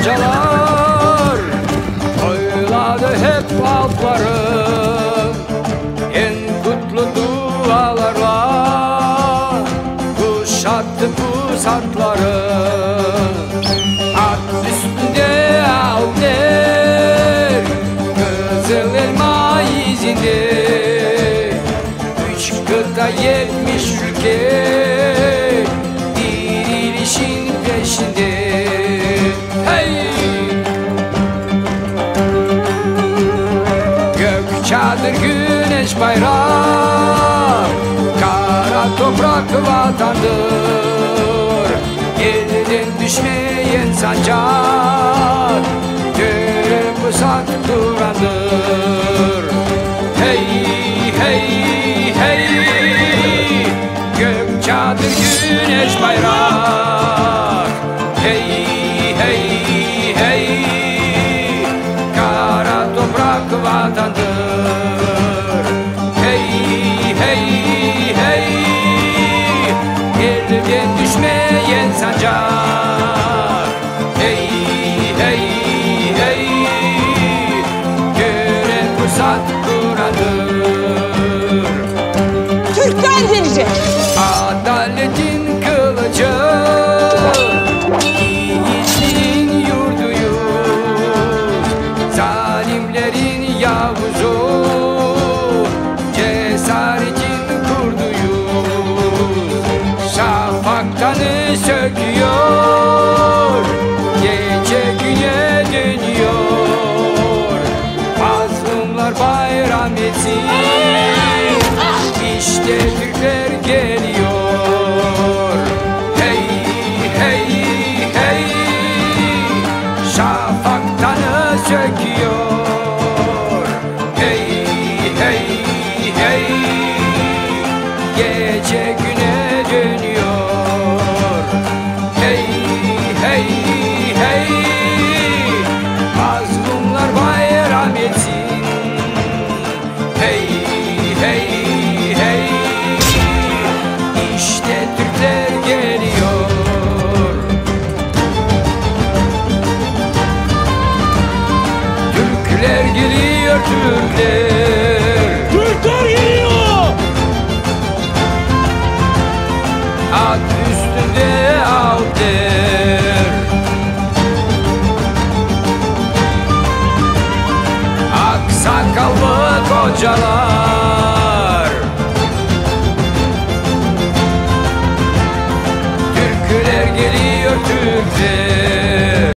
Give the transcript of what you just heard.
kocalar toyladı hep alpların en kutlu dualarla kuşattı pusatları. At üstünde alder kızıl elma izinde 3 kıta 70 ülke dirilişin peşinde. Hey! Gök çadır güneş bayrak kara toprak vatandır. Elden düşmeyen sancak göre pusat durandır. Hey hey hey, gök çadır güneş bayrak. Hey hey hey, kara toprak vatandır. Hey hey hey, elden düşmeyen sancak. Hey hey hey, gören pusat durandır. Türkler gelecek. Adaletin kılıcı, yiğitliğin yurduyuz. Zalimlerin yavuzu, cesaretin kurduyuz. Şafaktanı söküyor, gece güne dönüyor. Mazlumlar bayram etsin, İşte Türkler geliyor. Hey hey hey, şafaktanı söküyor. Hey hey hey, gece güne dönüyor. Hey hey hey, mazlumlar bayram etsin. Hey hey hey, İşte Türkler geliyor. Türkler geliyor, Türkler. Türkler geliyor. At üstünde alder, aksakallı kocalar Türkler